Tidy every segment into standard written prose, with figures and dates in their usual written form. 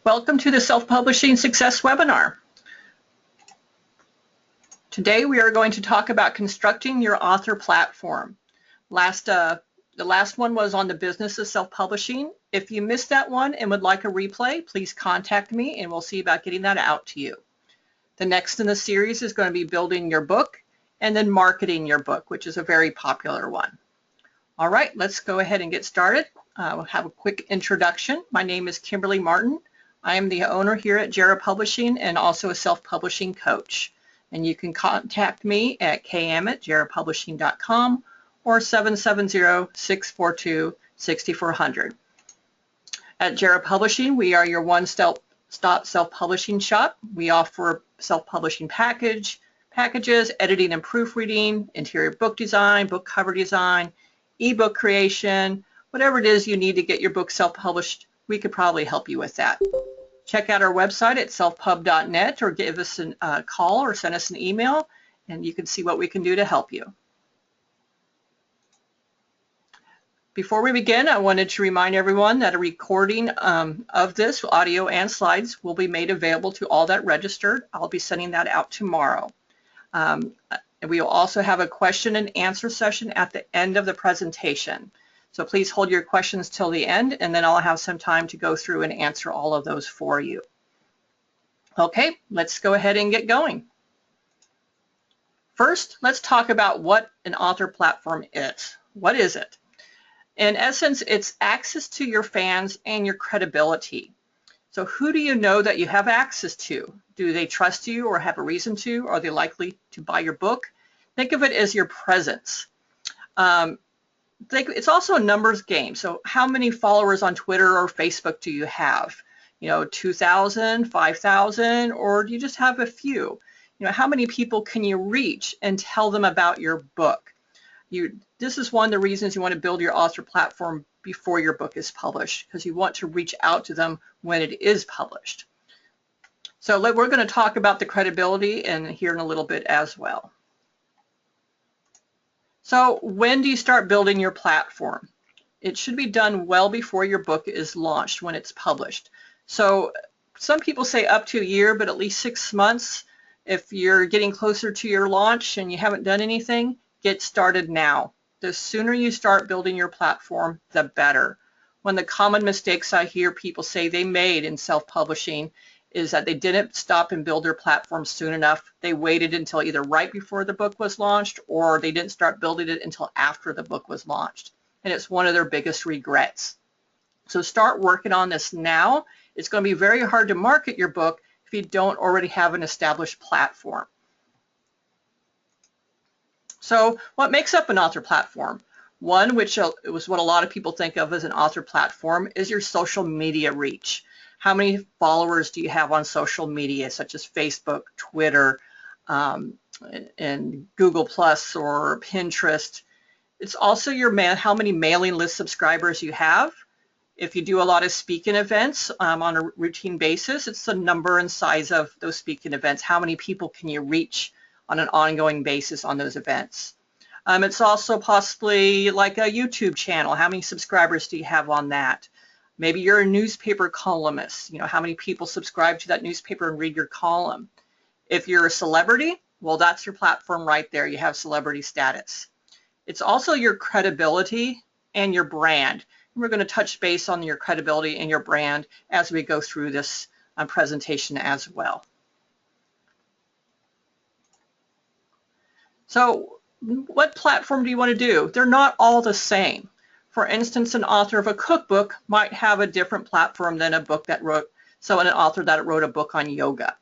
Welcome to the Self-Publishing Success webinar. Today we are going to talk about constructing your author platform. The last one was on the business of self-publishing. If you missed that one and would like a replay, please contact me and we'll see about getting that out to you. The next in the series is going to be building your book and then marketing your book, which is a very popular one. All right, let's go ahead and get started. We'll have a quick introduction. My name is Kimberly Martin. I am the owner here at Jera Publishing and also a self-publishing coach. And you can contact me at km@jerapublishing.com or 770-642-6400. At Jera Publishing, we are your one-stop self-publishing shop. We offer self-publishing packages, editing and proofreading, interior book design, book cover design, ebook creation, whatever it is you need to get your book self-published, we could probably help you with that. Check out our website at selfpub.net or give us a call or send us an email and you can see what we can do to help you. Before we begin, I wanted to remind everyone that a recording of this audio and slides will be made available to all that registered. I'll be sending that out tomorrow. We will also have a question and answer session at the end of the presentation. So please hold your questions till the end and then I'll have some time to go through and answer all of those for you. Okay, let's go ahead and get going. First, let's talk about what an author platform is. What is it? In essence, it's access to your fans and your credibility. So who do you know that you have access to? Do they trust you or have a reason to? Are they likely to buy your book? Think of it as your presence. It's also a numbers game. So how many followers on Twitter or Facebook do you have? 2,000, 5,000, or do you just have a few? How many people can you reach and tell them about your book? This is one of the reasons you want to build your author platform before your book is published, because you want to reach out to them when it is published. So we're going to talk about the credibility and here in a little bit as well. So when do you start building your platform? It should be done well before your book is launched, when it's published. So some people say up to a year, but at least 6 months. If you're getting closer to your launch and you haven't done anything, get started now. The sooner you start building your platform, the better. One of the common mistakes I hear people say they made in self-publishing is that they didn't stop and build their platform soon enough. They waited until either right before the book was launched or they didn't start building it until after the book was launched. And it's one of their biggest regrets. So start working on this now. It's going to be very hard to market your book if you don't already have an established platform. So what makes up an author platform? One, which was what a lot of people think of as an author platform, is your social media reach. How many followers do you have on social media, such as Facebook, Twitter, and Google Plus or Pinterest? It's also how many mailing list subscribers you have. If you do a lot of speaking events on a routine basis, it's the number and size of those speaking events. How many people can you reach on an ongoing basis on those events? It's also possibly like a YouTube channel. How many subscribers do you have on that? Maybe you're a newspaper columnist. How many people subscribe to that newspaper and read your column? If you're a celebrity, well, that's your platform right there. You have celebrity status. It's also your credibility and your brand. We're going to touch base on your credibility and your brand as we go through this presentation as well. So what platform do you want to do? They're not all the same. For instance, an author of a cookbook might have a different platform than an author that wrote a book on yoga.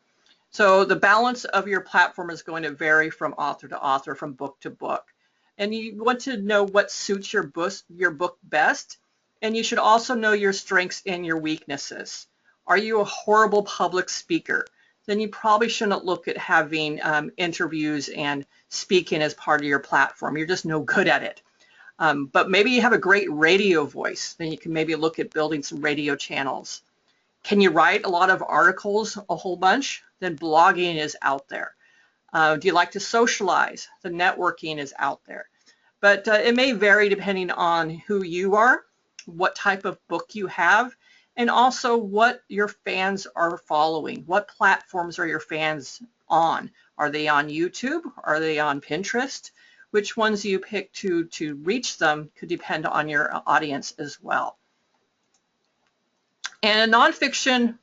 So the balance of your platform is going to vary from author to author, from book to book. And you want to know what suits your book best. And you should also know your strengths and your weaknesses. Are you a horrible public speaker? Then you probably shouldn't look at having interviews and speaking as part of your platform. You're just no good at it. But maybe you have a great radio voice. Then you can maybe look at building some radio channels. Can you write a lot of articles, a whole bunch? Then blogging is out there. Do you like to socialize? The networking is out there. But it may vary depending on who you are, what type of book you have, and also what your fans are following. What platforms are your fans on? Are they on YouTube? Are they on Pinterest? Which ones you pick to reach them could depend on your audience as well. And a nonfiction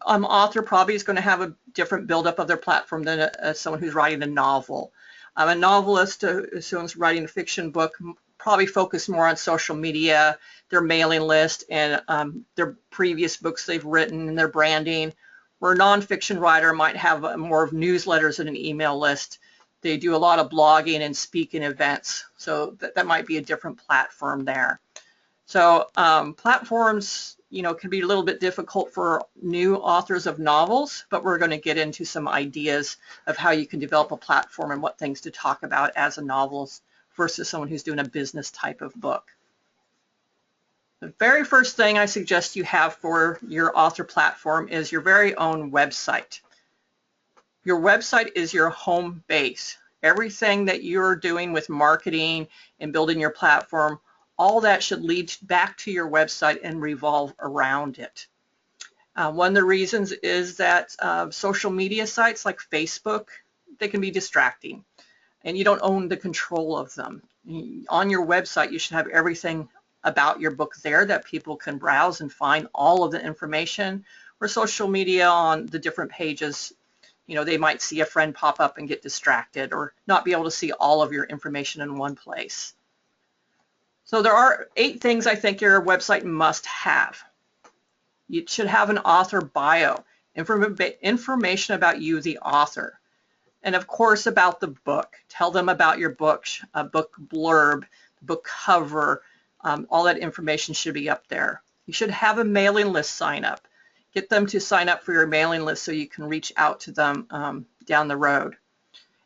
author probably is going to have a different buildup of their platform than someone who's writing a novel. A novelist, someone's writing a fiction book, probably focus more on social media, their mailing list, and their previous books they've written and their branding. Where a nonfiction writer might have more of newsletters and an email list. They do a lot of blogging and speaking events, so that might be a different platform there. So platforms, can be a little bit difficult for new authors of novels, but we're going to get into some ideas of how you can develop a platform and what things to talk about as a novelist versus someone who's doing a business type of book. The very first thing I suggest you have for your author platform is your very own website. Your website is your home base. Everything that you're doing with marketing and building your platform, all that should lead back to your website and revolve around it. One of the reasons is that social media sites like Facebook, they can be distracting, and you don't own the control of them. On your website, you should have everything about your book there that people can browse and find all of the information. Or social media on the different pages, they might see a friend pop up and get distracted or not be able to see all of your information in one place. So there are 8 things I think your website must have. You should have an author bio, information about you, the author, and of course about the book. Tell them about your book, a book blurb, book cover, all that information should be up there. You should have a mailing list sign up. Get them to sign up for your mailing list so you can reach out to them down the road.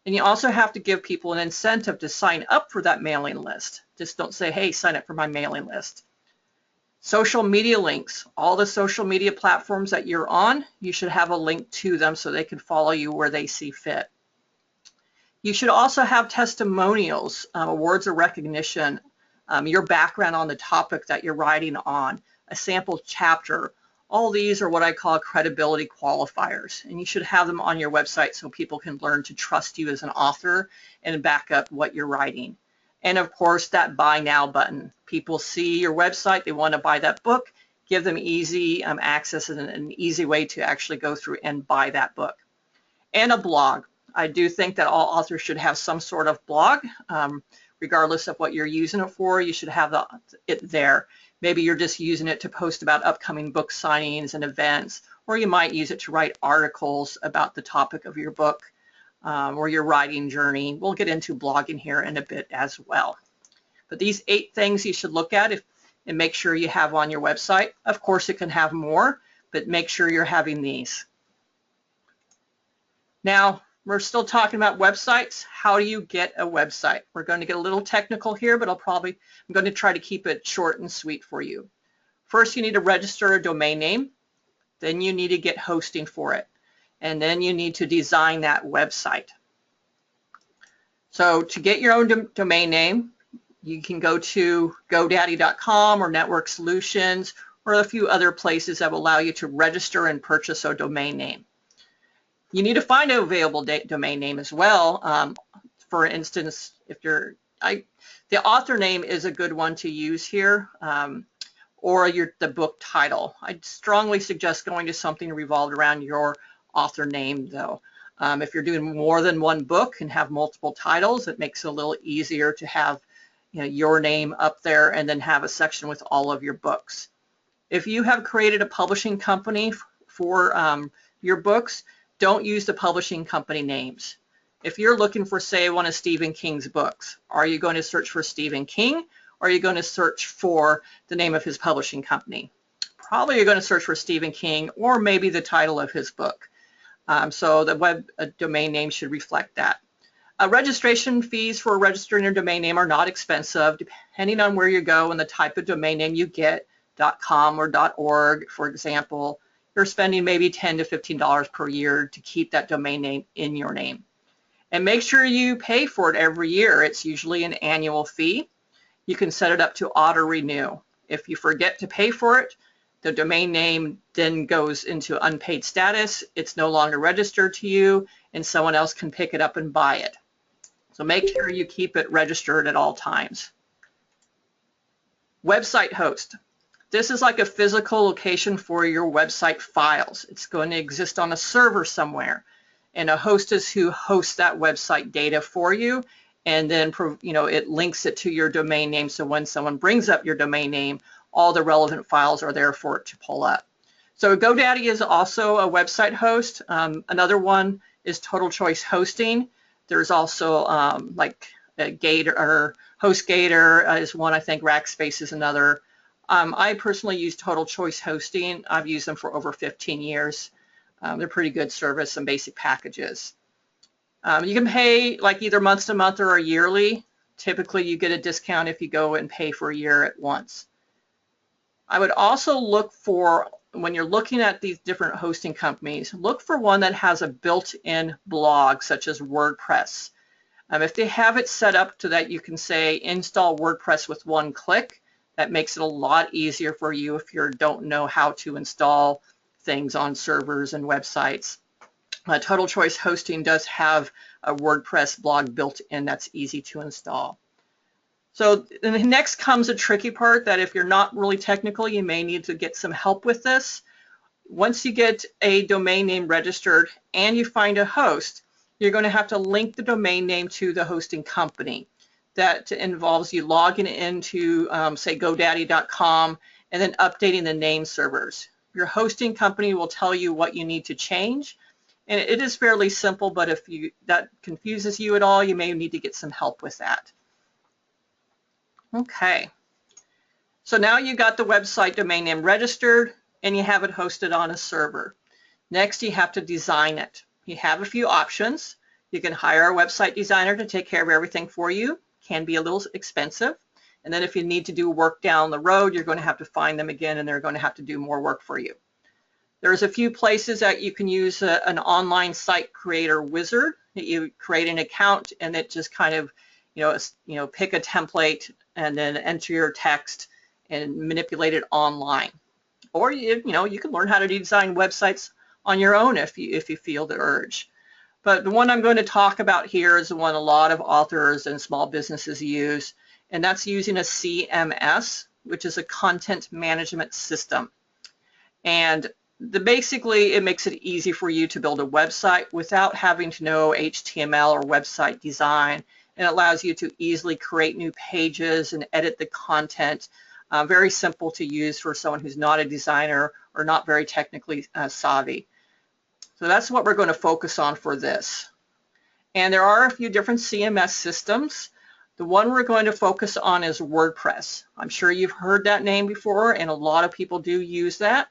And you also have to give people an incentive to sign up for that mailing list. Just don't say, hey, sign up for my mailing list. Social media links. All the social media platforms that you're on, you should have a link to them so they can follow you where they see fit. You should also have testimonials, words of recognition, your background on the topic that you're writing on, a sample chapter. All these are what I call credibility qualifiers, and you should have them on your website so people can learn to trust you as an author and back up what you're writing. And of course, that buy now button. People see your website, they want to buy that book, give them easy access and an easy way to actually go through and buy that book. And a blog. I do think that all authors should have some sort of blog. Regardless of what you're using it for, you should have it there. Maybe you're just using it to post about upcoming book signings and events, or you might use it to write articles about the topic of your book or your writing journey. We'll get into blogging here in a bit as well. But these 8 things you should look at and make sure you have on your website. Of course, it can have more, but make sure you're having these. Now, we're still talking about websites. How do you get a website? We're going to get a little technical here, but I'm going to try to keep it short and sweet for you. First, you need to register a domain name. Then you need to get hosting for it. And then you need to design that website. So to get your own domain name, you can go to GoDaddy.com or Network Solutions or a few other places that will allow you to register and purchase a domain name. You need to find an available domain name as well. For instance, if the author name is a good one to use here, or the book title. I'd strongly suggest going to something revolved around your author name, though. If you're doing more than one book and have multiple titles, it makes it a little easier to have your name up there and then have a section with all of your books. If you have created a publishing company for your books, don't use the publishing company names. If you're looking for, say, one of Stephen King's books, are you going to search for Stephen King, or are you going to search for the name of his publishing company? Probably you're going to search for Stephen King or maybe the title of his book. So the domain name should reflect that. Registration fees for registering your domain name are not expensive, depending on where you go and the type of domain name you get, .com or .org, for example. You're spending maybe $10 to $15 per year to keep that domain name in your name. And make sure you pay for it every year. It's usually an annual fee. You can set it up to auto renew. If you forget to pay for it, The domain name then goes into unpaid status. It's no longer registered to you, and someone else can pick it up and buy it. So make sure you keep it registered at all times. Website host. This is like a physical location for your website files. It's going to exist on a server somewhere, and a host is who hosts that website data for you, and then it links it to your domain name, so when someone brings up your domain name, all the relevant files are there for it to pull up. So GoDaddy is also a website host. Another one is Total Choice Hosting. There's also like Gator or HostGator is one, I think. Rackspace is another. I personally use Total Choice Hosting. I've used them for over 15 years. They're pretty good service, some basic packages. You can pay like either month to month or yearly. Typically you get a discount if you go and pay for a year at once. I would also look for, when you're looking at these different hosting companies, look for one that has a built-in blog such as WordPress. If they have it set up to that you can say install WordPress with one click, that makes it a lot easier for you if you don't know how to install things on servers and websites. Total Choice Hosting does have a WordPress blog built in that's easy to install. So next comes a tricky part that if you're not really technical, you may need to get some help with this. Once you get a domain name registered and you find a host, you're going to have to link the domain name to the hosting company. That involves you logging into, say, GoDaddy.com and then updating the name servers. Your hosting company will tell you what you need to change. And it is fairly simple, but if that confuses you at all, you may need to get some help with that. Okay, so now you got the website domain name registered and you have it hosted on a server. Next, you have to design it. You have a few options. You can hire a website designer to take care of everything for you. Can be a little expensive. And then if you need to do work down the road, you're going to have to find them again and they're going to have to do more work for you. There's a few places that you can use an online site creator wizard. You create an account and it just kind of pick a template and then enter your text and manipulate it online. Or you can learn how to design websites on your own if you feel the urge. But the one I'm going to talk about here is the one a lot of authors and small businesses use, and that's using a CMS, which is a content management system. And basically it makes it easy for you to build a website without having to know HTML or website design. And it allows you to easily create new pages and edit the content. Very simple to use for someone who's not a designer or not very technically savvy. So that's what we're going to focus on for this. And there are a few different CMS systems. The one we're going to focus on is WordPress. I'm sure you've heard that name before, and a lot of people do use that.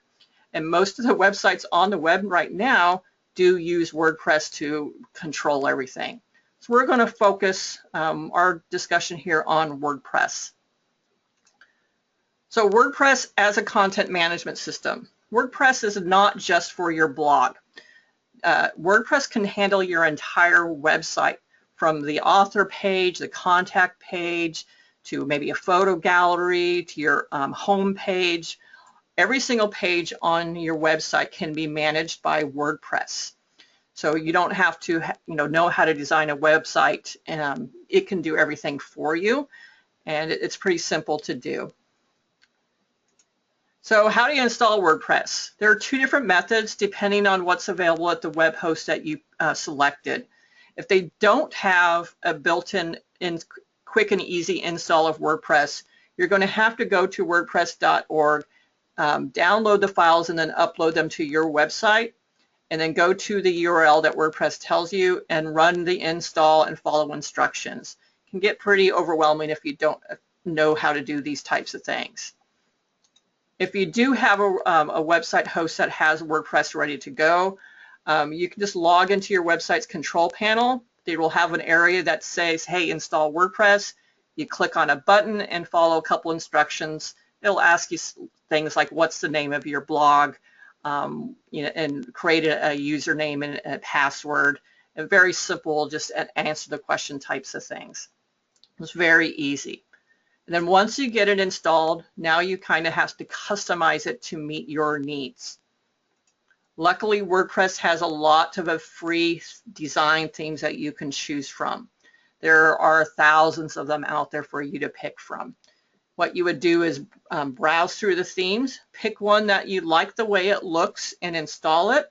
And most of the websites on the web right now do use WordPress to control everything. So we're going to focus our discussion here on WordPress. So WordPress as a content management system. WordPress is not just for your blog. WordPress can handle your entire website, from the author page, the contact page, to maybe a photo gallery, to your home page. Every single page on your website can be managed by WordPress. So you don't have to know how to design a website. It can do everything for you, and it's pretty simple to do. So how do you install WordPress? There are two different methods depending on what's available at the web host that you selected. If they don't have a built-in quick and easy install of WordPress, you're going to have to go to wordpress.org, download the files and then upload them to your website, and then go to the URL that WordPress tells you and run the install and follow instructions. It can get pretty overwhelming if you don't know how to do these types of things. If you do have a website host that has WordPress ready to go, you can just log into your website's control panel. They will have an area that says, hey, install WordPress. You click on a button and follow a couple instructions. It'll ask you things like what's the name of your blog, and create a username and a password. And very simple, just answer the question types of things. It's very easy. And then once you get it installed, now you kind of have to customize it to meet your needs. Luckily, WordPress has a lot of free design themes that you can choose from. There are thousands of them out there for you to pick from. What you would do is browse through the themes, pick one that you like the way it looks and install it.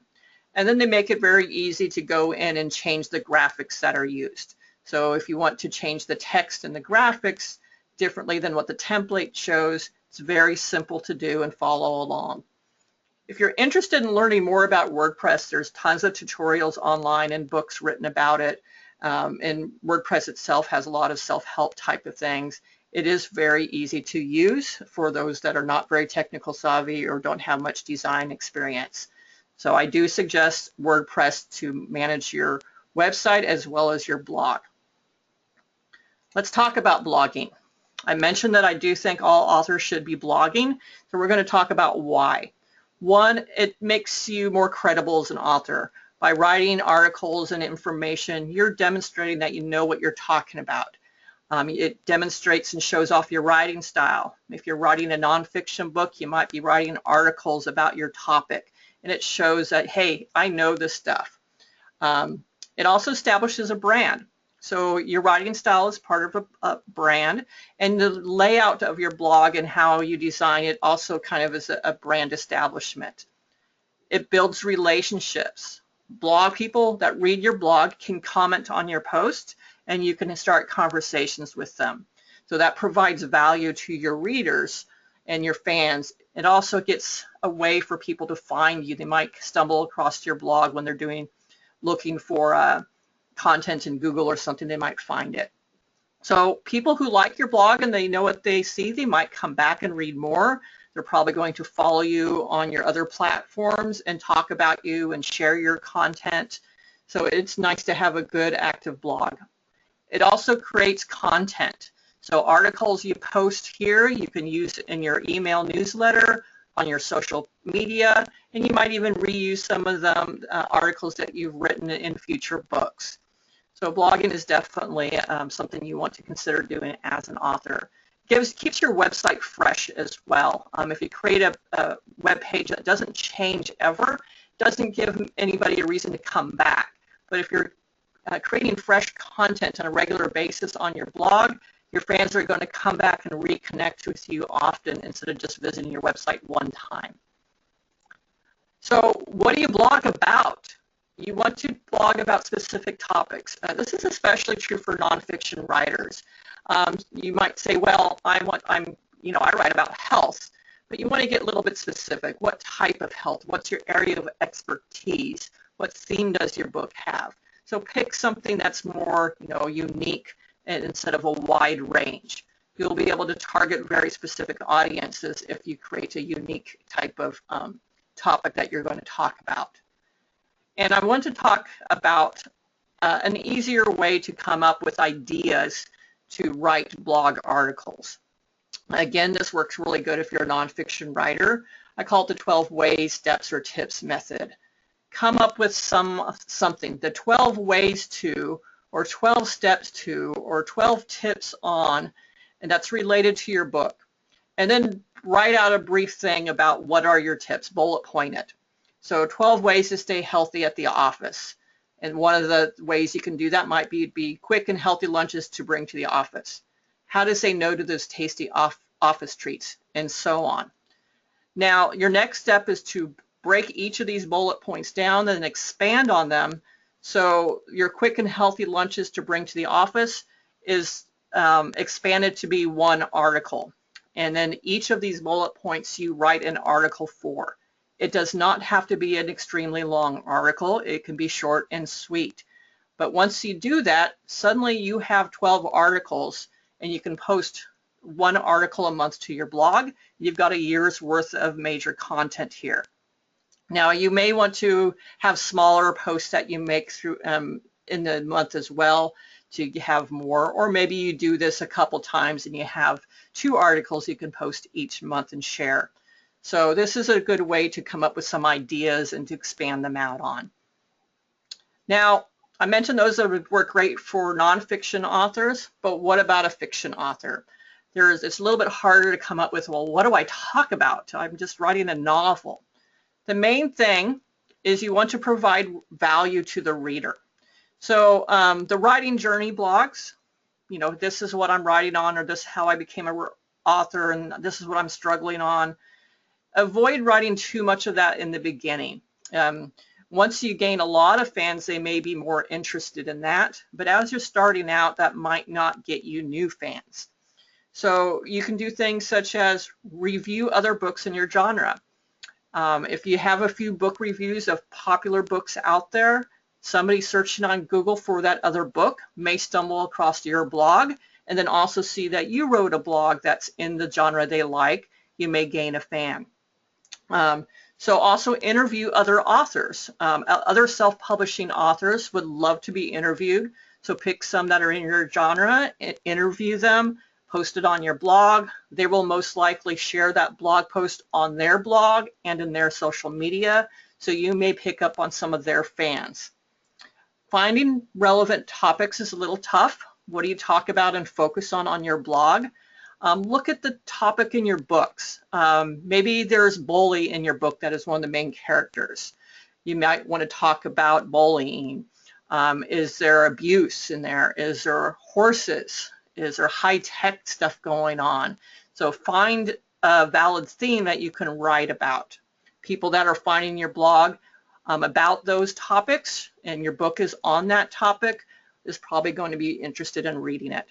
And then they make it very easy to go in and change the graphics that are used. So if you want to change the text and the graphics differently than what the template shows, it's very simple to do and follow along. If you're interested in learning more about WordPress, there's tons of tutorials online and books written about it. And WordPress itself has a lot of self-help type of things. It is very easy to use for those that are not very technical savvy or don't have much design experience. So I do suggest WordPress to manage your website as well as your blog. Let's talk about blogging. I mentioned that I do think all authors should be blogging, so we're going to talk about why. One, it makes you more credible as an author. By writing articles and information, you're demonstrating that you know what you're talking about. It demonstrates and shows off your writing style. If you're writing a nonfiction book, you might be writing articles about your topic, and it shows that, hey, I know this stuff. It also establishes a brand. So your writing style is part of a brand, and the layout of your blog and how you design it also kind of is a brand establishment. It builds relationships. Blog people that read your blog can comment on your post, and you can start conversations with them. So that provides value to your readers and your fans. It also gets a way for people to find you. They might stumble across your blog when they're looking for content in Google or something, they might find it. So people who like your blog and they know what they see, they might come back and read more. They're probably going to follow you on your other platforms and talk about you and share your content. So it's nice to have a good active blog. It also creates content. So articles you post here, you can use in your email newsletter, on your social media, and you might even reuse some of the articles that you've written in future books. So blogging is definitely something you want to consider doing as an author. Keeps your website fresh as well. If you create a web page that doesn't change ever, doesn't give anybody a reason to come back. But if you're creating fresh content on a regular basis on your blog, your fans are going to come back and reconnect with you often instead of just visiting your website one time. So what do you blog about? You want to blog about specific topics. This is especially true for nonfiction writers. You might say, well, I write about health, but you want to get a little bit specific. What type of health? What's your area of expertise? What theme does your book have? So pick something that's more, unique instead of a wide range. You'll be able to target very specific audiences if you create a unique type of topic that you're going to talk about. And I want to talk about an easier way to come up with ideas to write blog articles. Again, this works really good if you're a nonfiction writer. I call it the 12 ways, steps, or tips method. Come up with something, the 12 ways to, or 12 steps to, or 12 tips on, and that's related to your book. And then write out a brief thing about what are your tips, bullet point it. So 12 ways to stay healthy at the office. And one of the ways you can do that might be quick and healthy lunches to bring to the office. How to say no to those tasty office treats, and so on. Now, your next step is to break each of these bullet points down and expand on them. So your quick and healthy lunches to bring to the office is expanded to be one article. And then each of these bullet points you write an article for. It does not have to be an extremely long article. It can be short and sweet. But once you do that, suddenly you have 12 articles and you can post one article a month to your blog. You've got a year's worth of major content here. Now, you may want to have smaller posts that you make through in the month as well to have more, or maybe you do this a couple times and you have 2 articles you can post each month and share. So this is a good way to come up with some ideas and to expand them out on. Now, I mentioned those that would work great for nonfiction authors, but what about a fiction author? it's a little bit harder to come up with, well, what do I talk about? I'm just writing a novel. The main thing is you want to provide value to the reader. So the writing journey blogs, you know, this is what I'm writing on, or this is how I became an author, and this is what I'm struggling on. Avoid writing too much of that in the beginning. Once you gain a lot of fans, they may be more interested in that, but as you're starting out, that might not get you new fans. So you can do things such as review other books in your genre. If you have a few book reviews of popular books out there, somebody searching on Google for that other book may stumble across your blog and then also see that you wrote a blog that's in the genre they like. You may gain a fan. So also interview other authors. Other self-publishing authors would love to be interviewed. So pick some that are in your genre, interview them, post it on your blog. They will most likely share that blog post on their blog and in their social media. So you may pick up on some of their fans. Finding relevant topics is a little tough. What do you talk about and focus on your blog? Look at the topic in your books. Maybe there's bully in your book that is one of the main characters. You might want to talk about bullying. Is there abuse in there? Is there horses? Is there high-tech stuff going on? So find a valid theme that you can write about. People that are finding your blog about those topics and your book is on that topic is probably going to be interested in reading it.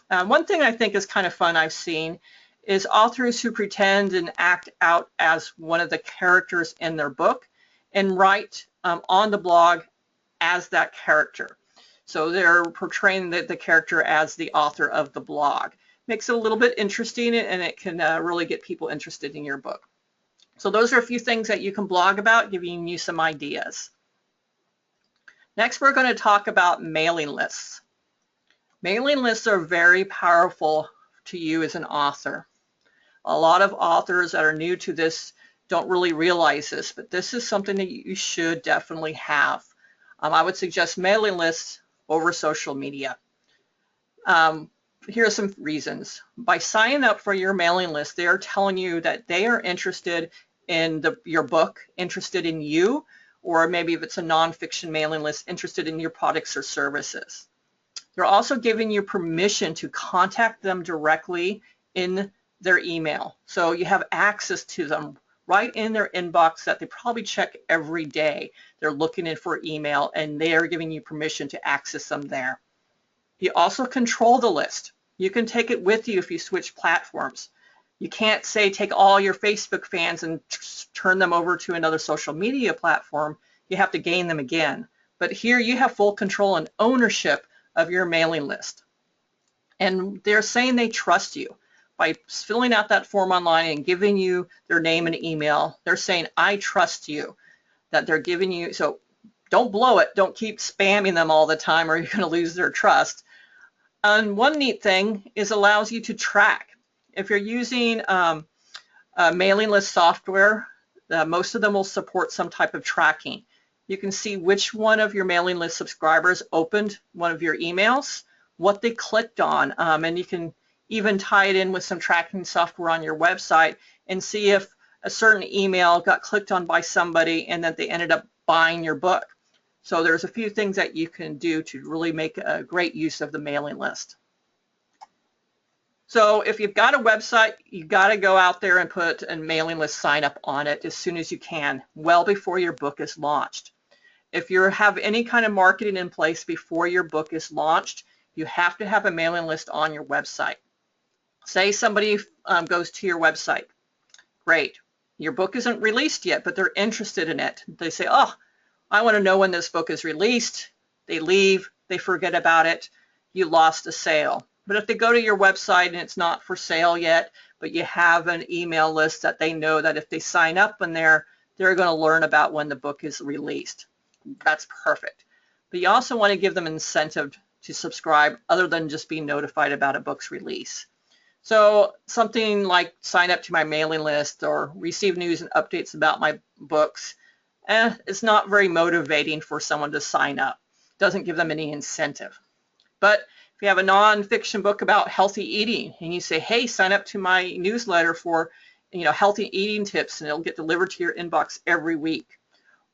One thing I think is kind of fun I've seen is authors who pretend and act out as one of the characters in their book and write on the blog as that character. So they're portraying the character as the author of the blog. Makes it a little bit interesting, and it can really get people interested in your book. So those are a few things that you can blog about, giving you some ideas. Next, we're going to talk about mailing lists. Mailing lists are very powerful to you as an author. A lot of authors that are new to this don't really realize this, but this is something that you should definitely have. I would suggest mailing lists over social media. Here are some reasons. By signing up for your mailing list, they are telling you that they are interested in your book, interested in you, or maybe if it's a nonfiction mailing list, interested in your products or services. They're also giving you permission to contact them directly in their email. So you have access to them right in their inbox that they probably check every day. They're looking in for email and they are giving you permission to access them there. You also control the list. You can take it with you if you switch platforms. You can't say take all your Facebook fans and turn them over to another social media platform. You have to gain them again. But here you have full control and ownership of your mailing list. And they're saying they trust you. By filling out that form online and giving you their name and email, they're saying, I trust you, that they're giving you, so don't blow it. Don't keep spamming them all the time or you're going to lose their trust. And one neat thing is allows you to track. If you're using a mailing list software, most of them will support some type of tracking. You can see which one of your mailing list subscribers opened one of your emails, what they clicked on, and you can even tie it in with some tracking software on your website and see if a certain email got clicked on by somebody and that they ended up buying your book. So there's a few things that you can do to really make a great use of the mailing list. So if you've got a website, you've got to go out there and put a mailing list sign up on it as soon as you can, well before your book is launched. If you have any kind of marketing in place before your book is launched, you have to have a mailing list on your website. Say somebody goes to your website. Great. Your book isn't released yet, but they're interested in it. They say, oh, I want to know when this book is released. They leave. They forget about it. You lost a sale. But if they go to your website and it's not for sale yet, but you have an email list that they know that if they sign up in there, they're going to learn about when the book is released. That's perfect. But you also want to give them incentive to subscribe other than just being notified about a book's release. So something like sign up to my mailing list or receive news and updates about my books, it's not very motivating for someone to sign up. Doesn't give them any incentive. But If you have a nonfiction book about healthy eating and you say, hey, sign up to my newsletter for healthy eating tips, and it'll get delivered to your inbox every week.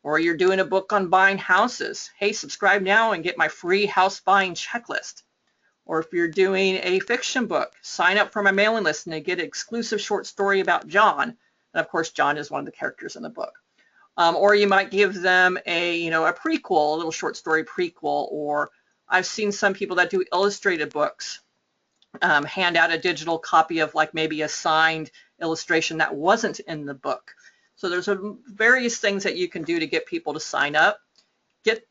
Or you're doing a book on buying houses, hey, subscribe now and get my free house buying checklist. Or if you're doing a fiction book, sign up for my mailing list and get an exclusive short story about John. And of course, John is one of the characters in the book. Or you might give them a prequel, a little short story prequel. Or I've seen some people that do illustrated books hand out a digital copy of like maybe a signed illustration that wasn't in the book. So there's various things that you can do to get people to sign up.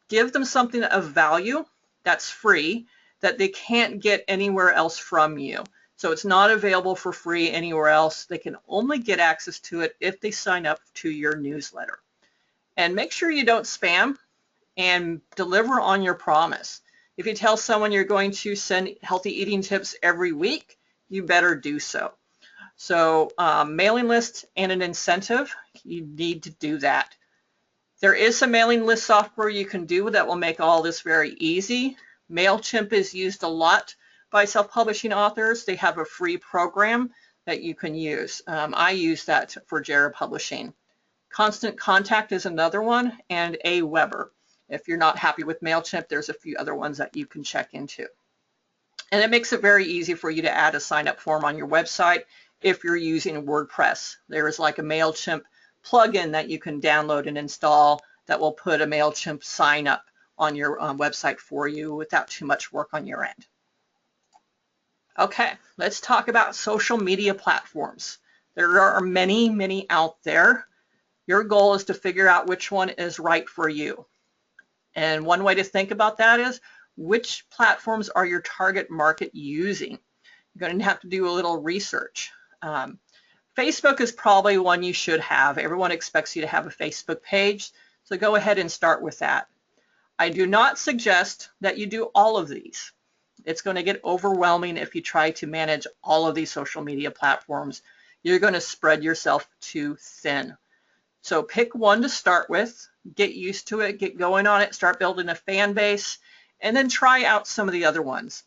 Give them something of value that's free that they can't get anywhere else from you. So it's not available for free anywhere else. They can only get access to it if they sign up to your newsletter. And make sure you don't spam and deliver on your promise. If you tell someone you're going to send healthy eating tips every week, you better do so. So mailing list and an incentive, you need to do that. There is some mailing list software you can do that will make all this very easy. MailChimp is used a lot by self-publishing authors. They have a free program that you can use. I use that for Jera Publishing. Constant Contact is another one, and Aweber. If you're not happy with MailChimp, there's a few other ones that you can check into. And it makes it very easy for you to add a sign-up form on your website if you're using WordPress. There is like a MailChimp plugin that you can download and install that will put a MailChimp sign-up on your website for you without too much work on your end. Okay, let's talk about social media platforms. There are many, many out there. Your goal is to figure out which one is right for you. And one way to think about that is, which platforms are your target market using? You're going to have to do a little research. Facebook is probably one you should have. Everyone expects you to have a Facebook page, so go ahead and start with that. I do not suggest that you do all of these. It's going to get overwhelming if you try to manage all of these social media platforms. You're going to spread yourself too thin. So pick one to start with, get used to it, get going on it, start building a fan base, and then try out some of the other ones.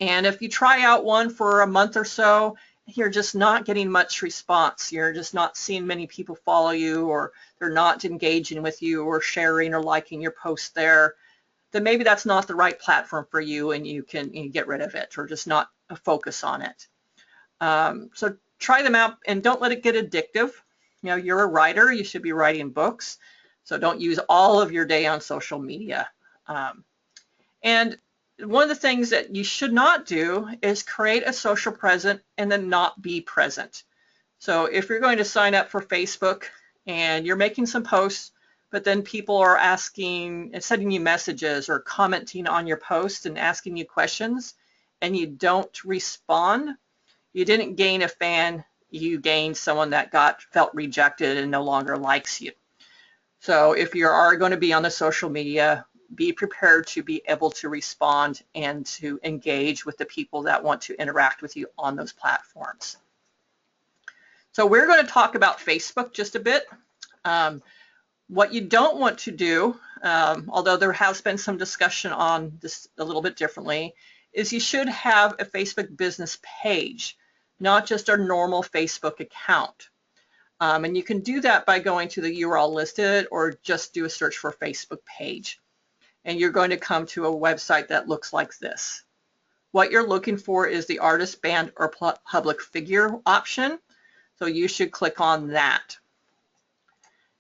And if you try out one for a month or so, you're just not getting much response. You're just not seeing many people follow you, or they're not engaging with you or sharing or liking your post there, then maybe that's not the right platform for you and you can get rid of it or just not focus on it. So try them out and don't let it get addictive. You're a writer, you should be writing books, so don't use all of your day on social media. And one of the things that you should not do is create a social presence and then not be present. So if you're going to sign up for Facebook and you're making some posts, but then people are asking and sending you messages or commenting on your post and asking you questions, and you don't respond, you didn't gain a fan, you gained someone that felt rejected and no longer likes you. So if you are going to be on the social media, be prepared to be able to respond and to engage with the people that want to interact with you on those platforms. So we're going to talk about Facebook just a bit. What you don't want to do, although there has been some discussion on this a little bit differently, is you should have a Facebook business page, not just a normal Facebook account. And you can do that by going to the URL listed or just do a search for Facebook page. And you're going to come to a website that looks like this. What you're looking for is the artist, band, or public figure option. So you should click on that.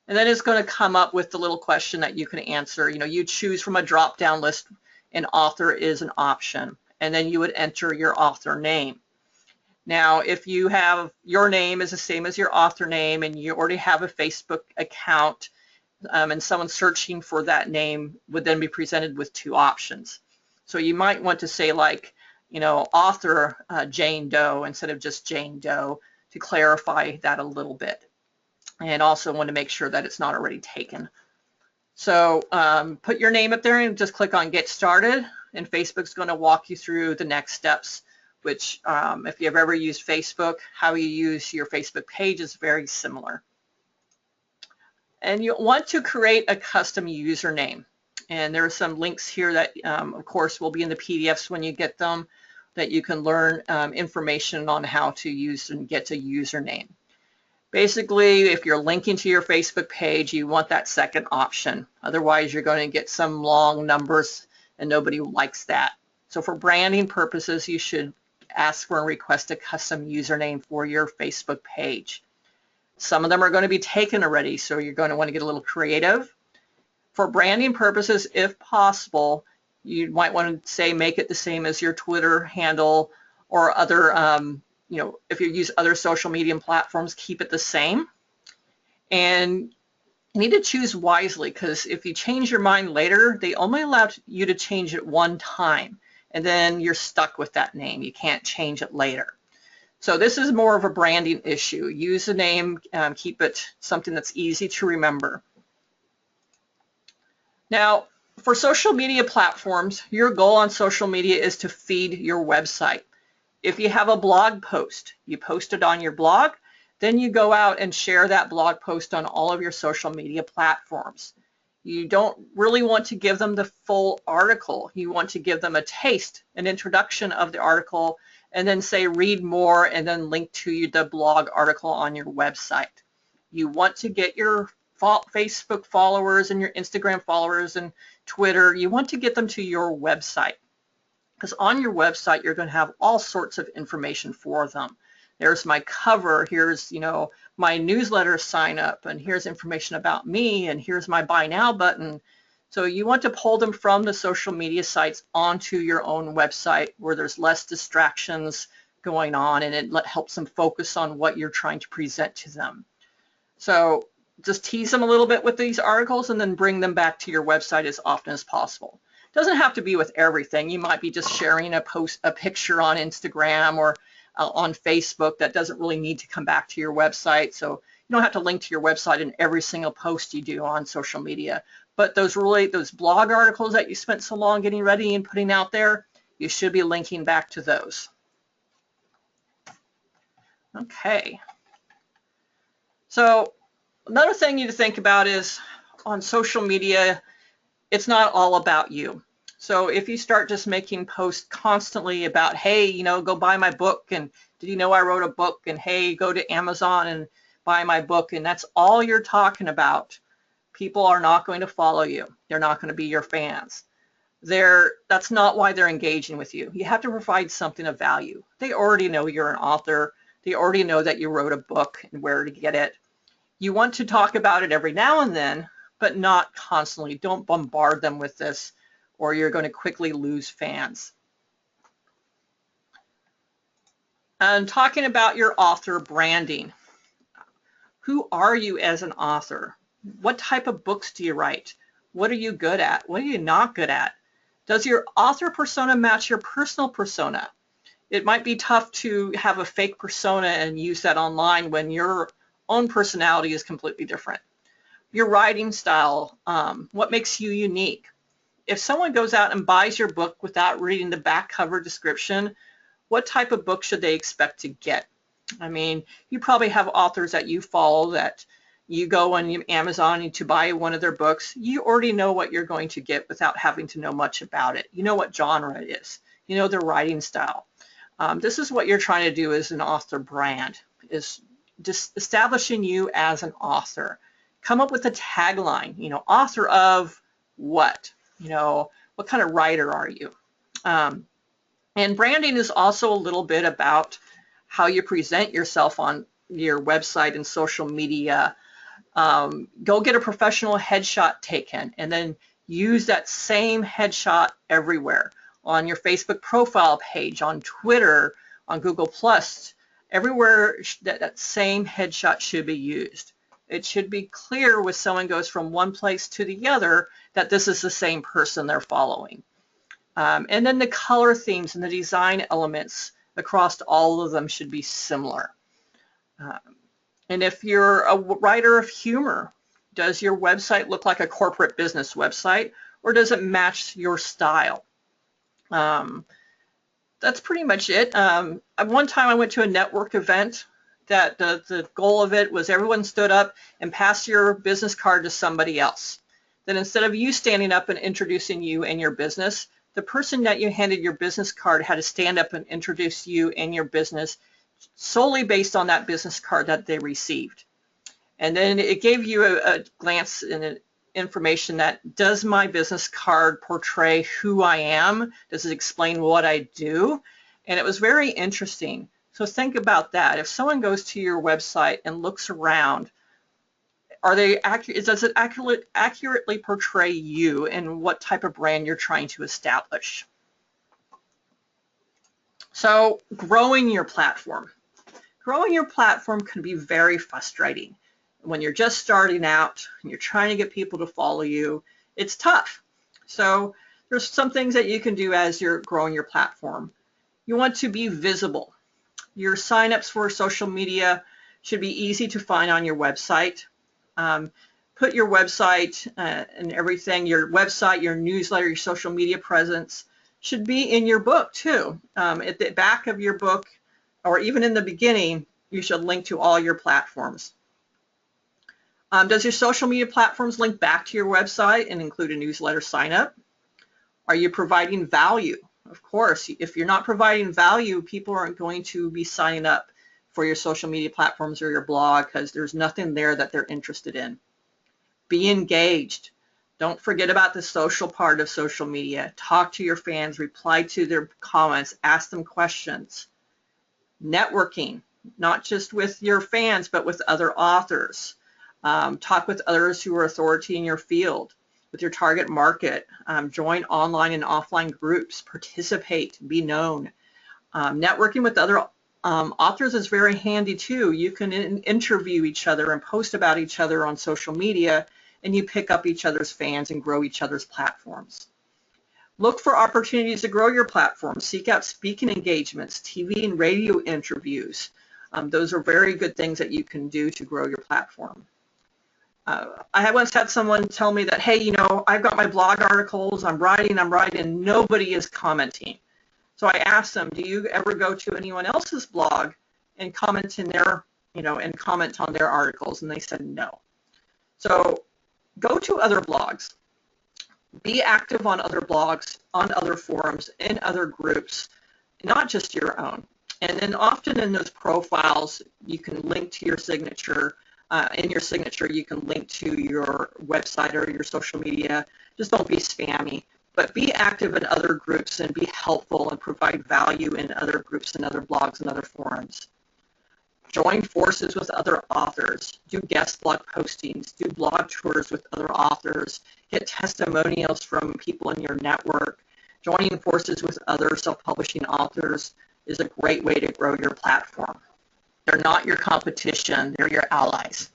And then it's going to come up with the little question that you can answer. You choose from a drop-down list, and author is an option. And then you would enter your author name. Now, if you have your name is the same as your author name and you already have a Facebook account, and someone searching for that name would then be presented with two options. So you might want to say like, author Jane Doe instead of just Jane Doe to clarify that a little bit. And also want to make sure that it's not already taken. So put your name up there and just click on Get Started, and Facebook's going to walk you through the next steps, which if you've ever used Facebook, how you use your Facebook page is very similar. And you want to create a custom username. And there are some links here that, of course, will be in the PDFs when you get them, that you can learn information on how to use and get a username. Basically, if you're linking to your Facebook page, you want that second option. Otherwise, you're going to get some long numbers, and nobody likes that. So for branding purposes, you should ask for and request a custom username for your Facebook page. Some of them are going to be taken already, so you're going to want to get a little creative. For branding purposes, if possible, you might want to say make it the same as your Twitter handle or other, if you use other social media platforms, keep it the same. And you need to choose wisely, because if you change your mind later, they only allow you to change it one time, and then you're stuck with that name. You can't change it later. So this is more of a branding issue. Use the name, keep it something that's easy to remember. Now, for social media platforms, your goal on social media is to feed your website. If you have a blog post, you post it on your blog, then you go out and share that blog post on all of your social media platforms. You don't really want to give them the full article. You want to give them a taste, an introduction of the article, and then say read more, and then link to the blog article on your website. You want to get your Facebook followers and your Instagram followers and Twitter, you want to get them to your website, because on your website you're going to have all sorts of information for them. There's my cover, here's my newsletter sign up, and here's information about me, and here's my buy now button. So you want to pull them from the social media sites onto your own website where there's less distractions going on, and it helps them focus on what you're trying to present to them. So just tease them a little bit with these articles and then bring them back to your website as often as possible. It doesn't have to be with everything. You might be just sharing a picture on Instagram or on Facebook that doesn't really need to come back to your website. So you don't have to link to your website in every single post you do on social media. But those blog articles that you spent so long getting ready and putting out there, you should be linking back to those. Okay. So another thing you need to think about is on social media, it's not all about you. So if you start just making posts constantly about, hey, go buy my book, and did you know I wrote a book, and hey, go to Amazon and buy my book, and that's all you're talking about, people are not going to follow you. They're not going to be your fans. That's not why they're engaging with you. You have to provide something of value. They already know you're an author. They already know that you wrote a book and where to get it. You want to talk about it every now and then, but not constantly. Don't bombard them with this, or you're going to quickly lose fans. And talking about your author branding. Who are you as an author? What type of books do you write? What are you good at? What are you not good at? Does your author persona match your personal persona? It might be tough to have a fake persona and use that online when your own personality is completely different. Your writing style, what makes you unique? If someone goes out and buys your book without reading the back cover description, what type of book should they expect to get? I mean, you probably have authors that you follow that you go on Amazon to buy one of their books. You already know what you're going to get without having to know much about it. You know what genre it is. You know their writing style. This is what you're trying to do as an author brand, is just establishing you as an author. Come up with a tagline, author of what? What kind of writer are you? And branding is also a little bit about how you present yourself on your website and social media. Go get a professional headshot taken and then use that same headshot everywhere. On your Facebook profile page, on Twitter, on Google+, everywhere that same headshot should be used. It should be clear when someone goes from one place to the other that this is the same person they're following. And then the color themes and the design elements across all of them should be similar. And if you're a writer of humor, does your website look like a corporate business website, or does it match your style? That's pretty much it. One time I went to a network event that the goal of it was everyone stood up and passed your business card to somebody else. that instead of you standing up and introducing you and your business, the person that you handed your business card had to stand up and introduce you and your business solely based on that business card that they received. And then it gave you a glance and information that, does my business card portray who I am? Does it explain what I do? And it was very interesting. So think about that. If someone goes to your website and looks around, are they accurate? Does it accurately portray you and what type of brand you're trying to establish? So growing your platform. Growing your platform can be very frustrating. When you're just starting out and you're trying to get people to follow you, it's tough. So there's some things that you can do as you're growing your platform. You want to be visible. Your signups for social media should be easy to find on your website. Put your website and everything, your website, your newsletter, your social media presence should be in your book too. At the back of your book, or even in the beginning, you should link to all your platforms. Does your social media platforms link back to your website and include a newsletter sign up? Are you providing value? Of course, if you're not providing value, people aren't going to be signing up for your social media platforms or your blog because there's nothing there that they're interested in. Be engaged. Don't forget about the social part of social media. Talk to your fans, reply to their comments, ask them questions. Networking, not just with your fans, but with other authors. Talk with others who are authority in your field, with your target market. Join online and offline groups. Participate. Be known. Networking with other authors is very handy too. You can interview each other and post about each other on social media, and you pick up each other's fans and grow each other's platforms. Look for opportunities to grow your platform. Seek out speaking engagements, TV and radio interviews. Those are very good things that you can do to grow your platform. I once had someone tell me that, hey, you know, I've got my blog articles, I'm writing, nobody is commenting. So I asked them, do you ever go to anyone else's blog and comment in their, and comment on their articles? And they said no. So go to other blogs. Be active on other blogs, on other forums, in other groups, not just your own. And then often in those profiles, you can link to your signature. In your signature, you can link to your website or your social media. Just don't be spammy, but be active in other groups and be helpful and provide value in other groups and other blogs and other forums. Join forces with other authors. Do guest blog postings. Do blog tours with other authors. Get testimonials from people in your network. Joining forces with other self-publishing authors is a great way to grow your platform. They're not your competition, they're your allies.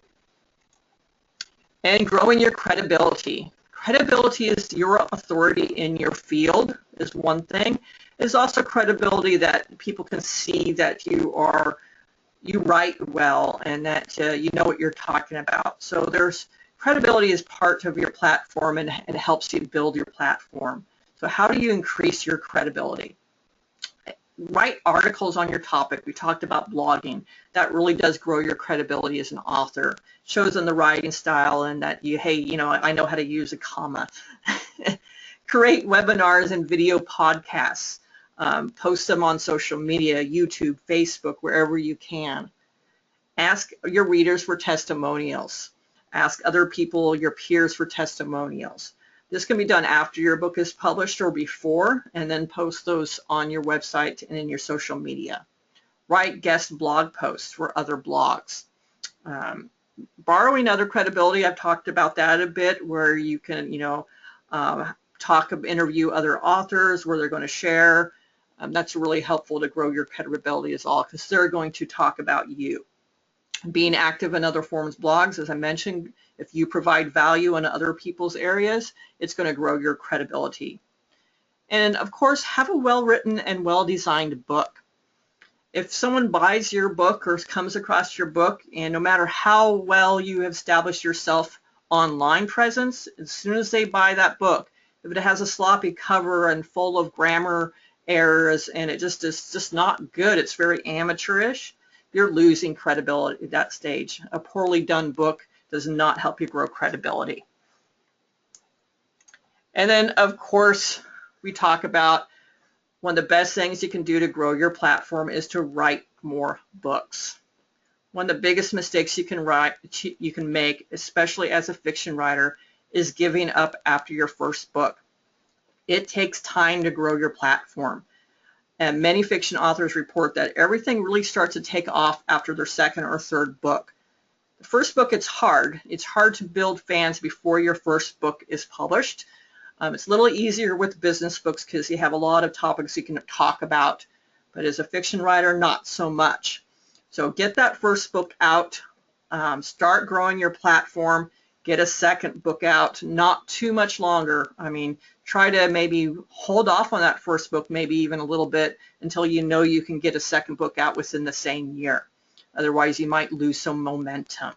And growing your credibility. Credibility is your authority in your field is one thing. It's also credibility that people can see that you write well and that you know what you're talking about. So there's credibility is part of your platform and it helps you build your platform. So how do you increase your credibility? Write articles on your topic. We talked about blogging. That really does grow your credibility as an author. Shows in the writing style and that I know how to use a comma. Create webinars and video podcasts. Post them on social media, YouTube, Facebook, wherever you can. Ask your readers for testimonials. Ask other people, your peers, for testimonials. This can be done after your book is published or before, and then post those on your website and in your social media. Write guest blog posts for other blogs. Borrowing other credibility, I've talked about that a bit, where you can, interview other authors where they're going to share. That's really helpful to grow your credibility as well, because they're going to talk about you. Being active in other forums, blogs, as I mentioned, if you provide value in other people's areas, it's going to grow your credibility. And of course, have a well-written and well-designed book. If someone buys your book or comes across your book, and no matter how well you have established yourself online presence, as soon as they buy that book, if it has a sloppy cover and full of grammar errors and it just is just not good, it's very amateurish, you're losing credibility at that stage. A poorly done book does not help you grow credibility. And then, of course, we talk about one of the best things you can do to grow your platform is to write more books. One of the biggest mistakes you can make, especially as a fiction writer, is giving up after your first book. It takes time to grow your platform. And many fiction authors report that everything really starts to take off after their second or third book. The first book, it's hard. It's hard to build fans before your first book is published. It's a little easier with business books because you have a lot of topics you can talk about. But as a fiction writer, not so much. So get that first book out. Start growing your platform. Get a second book out, not too much longer. I mean, try to maybe hold off on that first book, maybe even a little bit, until you know you can get a second book out within the same year. Otherwise, you might lose some momentum.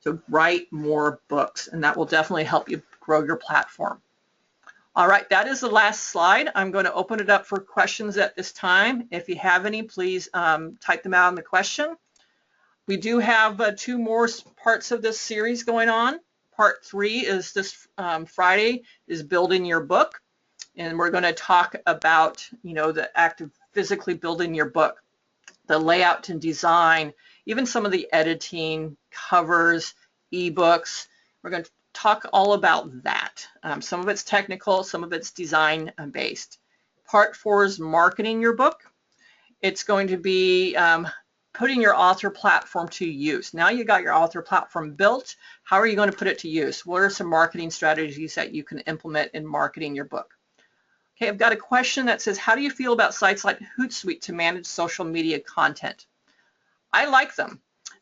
So write more books, and that will definitely help you grow your platform. All right, that is the last slide. I'm going to open it up for questions at this time. If you have any, please type them out in the question. We do have 2 more parts of this series going on. Part 3 is this Friday, is building your book. And we're going to talk about, the act of physically building your book, the layout and design, even some of the editing, covers, ebooks. We're going to talk all about that. Some of it's technical, some of it's design based. Part 4 is marketing your book. It's going to be putting your author platform to use. Now you got your author platform built. How are you going to put it to use? What are some marketing strategies that you can implement in marketing your book? Okay, I've got a question that says, how do you feel about sites like Hootsuite to manage social media content? I like them.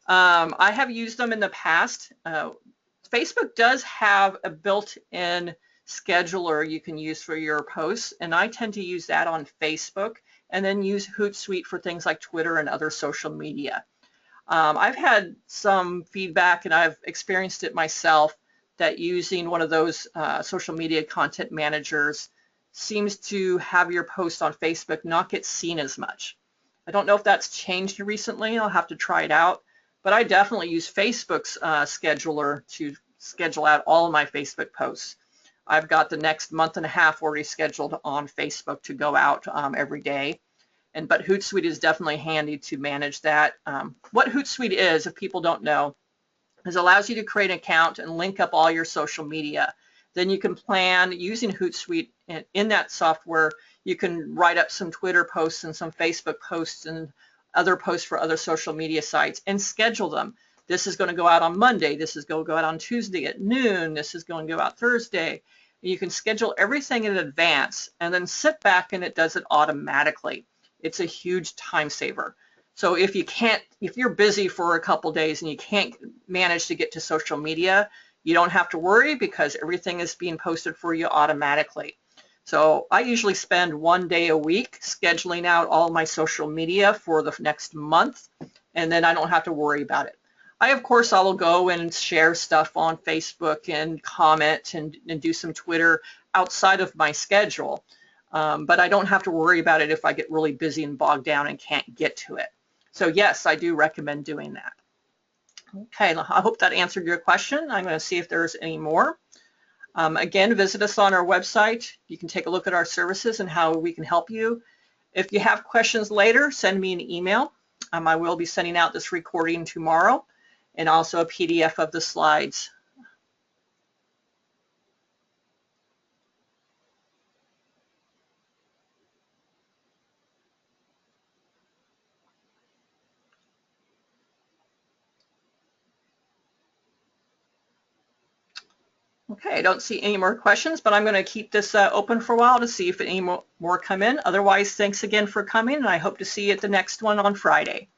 I have used them in the past. Facebook does have a built-in scheduler you can use for your posts, and I tend to use that on Facebook, and then use Hootsuite for things like Twitter and other social media. I've had some feedback, and I've experienced it myself, that using one of those social media content managers seems to have your post on Facebook not get seen as much. I don't know if that's changed recently. I'll have to try it out. But I definitely use Facebook's scheduler to schedule out all of my Facebook posts. I've got the next month and a half already scheduled on Facebook to go out every day. But Hootsuite is definitely handy to manage that. What Hootsuite is, if people don't know, is it allows you to create an account and link up all your social media. Then you can plan using Hootsuite in that software. You can write up some Twitter posts and some Facebook posts and other posts for other social media sites and schedule them. This is going to go out on Monday. This is going to go out on Tuesday at noon. This is going to go out Thursday. You can schedule everything in advance and then sit back and it does it automatically. It's a huge time saver. So if you're busy for a couple days and you can't manage to get to social media, you don't have to worry because everything is being posted for you automatically. So I usually spend 1 day a week scheduling out all my social media for the next month, and then I don't have to worry about it. Of course, I will go and share stuff on Facebook and comment and do some Twitter outside of my schedule, but I don't have to worry about it if I get really busy and bogged down and can't get to it. So yes, I do recommend doing that. Okay, I hope that answered your question. I'm going to see if there's any more. Again, visit us on our website. You can take a look at our services and how we can help you. If you have questions later, send me an email. I will be sending out this recording tomorrow and also a PDF of the slides. Okay, I don't see any more questions, but I'm going to keep this open for a while to see if any more come in. Otherwise, thanks again for coming, and I hope to see you at the next one on Friday.